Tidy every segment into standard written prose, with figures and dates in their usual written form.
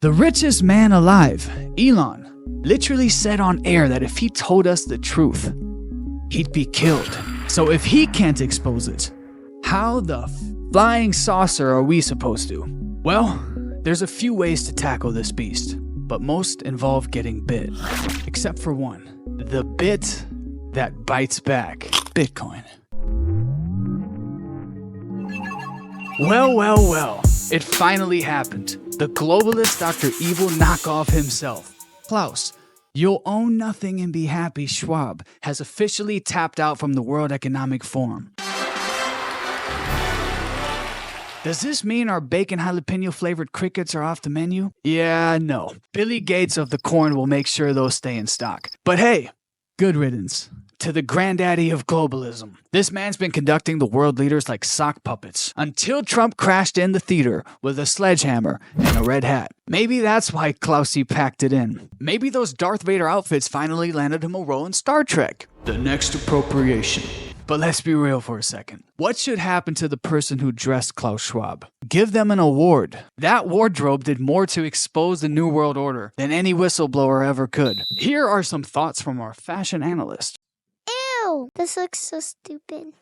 The richest man alive, Elon, literally said on air that if he told us the truth, he'd be killed. So if he can't expose it, how the flying saucer are we supposed to? Well, there's a few ways to tackle this beast, but most involve getting bit. Except for one, the bit that bites back, Bitcoin. Well, it finally happened. The globalist Dr. Evil knockoff himself, Klaus, you'll own nothing and be happy Schwab, has officially tapped out from the World Economic Forum. Does this mean our bacon jalapeno flavored crickets are off the menu? Yeah, no. Billy Gates of the corn will make sure those stay in stock. But hey, good riddance to the granddaddy of globalism. This man's been conducting the world leaders like sock puppets until Trump crashed in the theater with a sledgehammer and a red hat. Maybe that's why Klausy packed it in. Maybe those Darth Vader outfits finally landed him a role in Star Trek. The next appropriation. But let's be real for a second. What should happen to the person who dressed Klaus Schwab? Give them an award. That wardrobe did more to expose the New World Order than any whistleblower ever could. Here are some thoughts from our fashion analyst. Ew, this looks so stupid.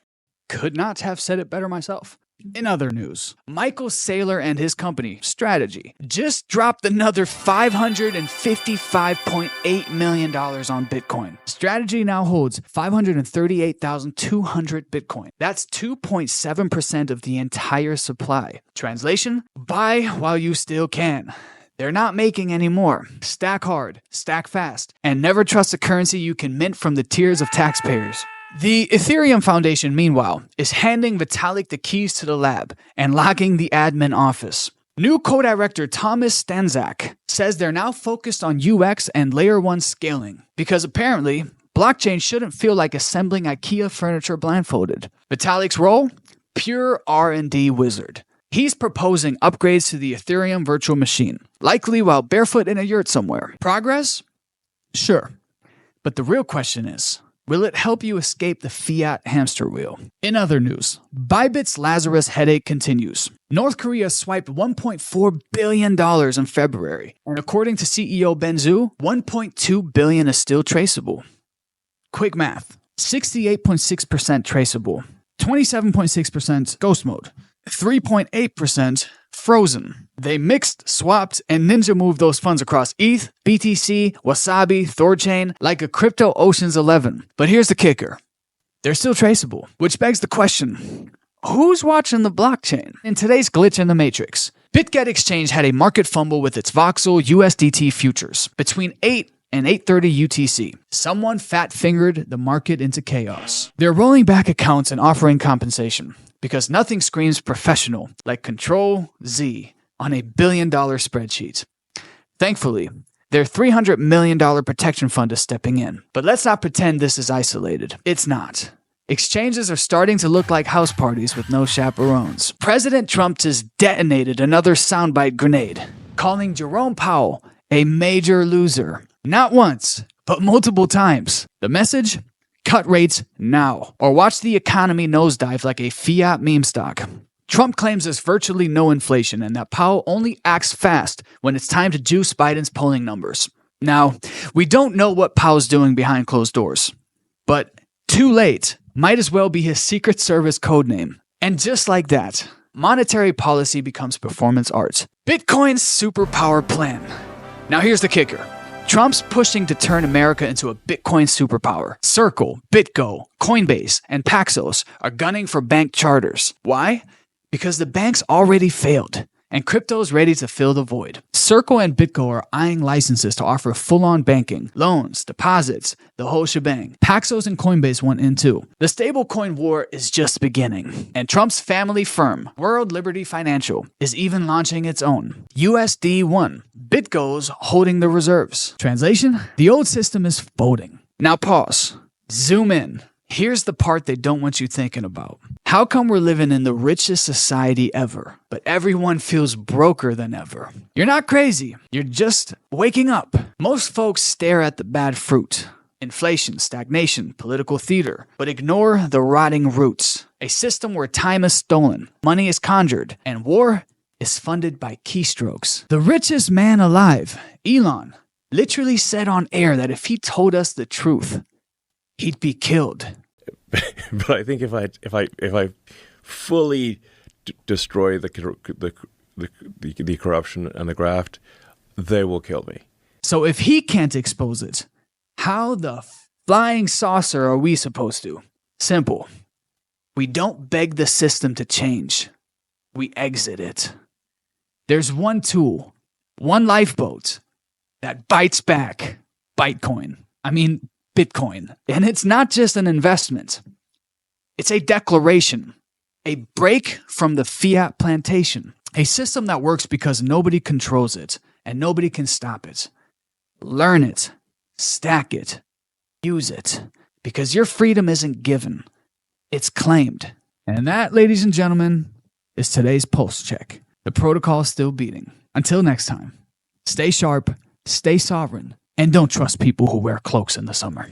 Could not have said it better myself. In other news, Michael Saylor and his company, Strategy, just dropped another $555.8 million on Bitcoin. Strategy now holds 538,200 Bitcoin. That's 2.7% of the entire supply. Translation? Buy while you still can. They're not making any more. Stack hard, stack fast, and never trust a currency you can mint from the tears of taxpayers. The Ethereum Foundation, meanwhile, is handing Vitalik the keys to the lab and locking the admin office. New co-director Thomas Stanzak says they're now focused on UX and layer 1 scaling because apparently blockchain shouldn't feel like assembling IKEA furniture blindfolded. Vitalik's role? Pure R&D wizard. He's proposing upgrades to the Ethereum virtual machine, likely while barefoot in a yurt somewhere. Progress? Sure. But the real question is, will it help you escape the fiat hamster wheel? In other news, Bybit's Lazarus headache continues. North Korea swiped $1.4 billion in February, and according to CEO Ben Zhu, $1.2 billion is still traceable. Quick math, 68.6% traceable, 27.6% ghost mode, 3.8% frozen. They mixed, swapped, and ninja moved those funds across ETH, BTC, Wasabi, Thorchain, like a crypto Ocean's 11. But here's the kicker. They're still traceable, which begs the question, who's watching the blockchain? In today's glitch in the matrix, Bitget exchange had a market fumble with its VOXEL USDT futures between 8 and 8:30 UTC. Someone fat-fingered the market into chaos. They're rolling back accounts and offering compensation, because nothing screams professional like Control Z on a $1 billion spreadsheet. Thankfully, their $300 million protection fund is stepping in. But let's not pretend this is isolated. It's not. Exchanges are starting to look like house parties with no chaperones. President Trump just detonated another soundbite grenade, calling Jerome Powell a major loser. Not once, but multiple times. The message? Cut rates now, or watch the economy nosedive like a fiat meme stock. Trump claims there's virtually no inflation and that Powell only acts fast when it's time to juice Biden's polling numbers. Now, we don't know what Powell's doing behind closed doors, but too late might as well be his Secret Service codename. And just like that, monetary policy becomes performance art. Bitcoin's superpower plan. Now here's the kicker. Trump's pushing to turn America into a Bitcoin superpower. Circle, BitGo, Coinbase, and Paxos are gunning for bank charters. Why? Because the banks already failed, and crypto's ready to fill the void. Circle and BitGo are eyeing licenses to offer full-on banking, loans, deposits, the whole shebang. Paxos and Coinbase want in too. The stablecoin war is just beginning, and Trump's family firm, World Liberty Financial, is even launching its own. USD1. BitGo's holding the reserves. Translation? The old system is folding. Now pause. Zoom in. Here's the part they don't want you thinking about. How come we're living in the richest society ever, but everyone feels broker than ever? You're not crazy. You're just waking up. Most folks stare at the bad fruit. Inflation, stagnation, political theater, but ignore the rotting roots. A system where time is stolen, money is conjured, and war is funded by keystrokes. The richest man alive, Elon, literally said on air that if he told us the truth, he'd be killed. But I think if I fully destroy the corruption and the graft, they will kill me. So if he can't expose it, how the flying saucer are we supposed to? Simple. We don't beg the system to change. We exit it. There's one tool, one lifeboat that bites back Bitcoin. And it's not just an investment. It's a declaration, a break from the fiat plantation, a system that works because nobody controls it and nobody can stop it. Learn it, stack it, use it, because your freedom isn't given. It's claimed. And that, ladies and gentlemen, is today's pulse check. The protocol is still beating. Until next time, stay sharp, stay sovereign, and don't trust people who wear cloaks in the summer.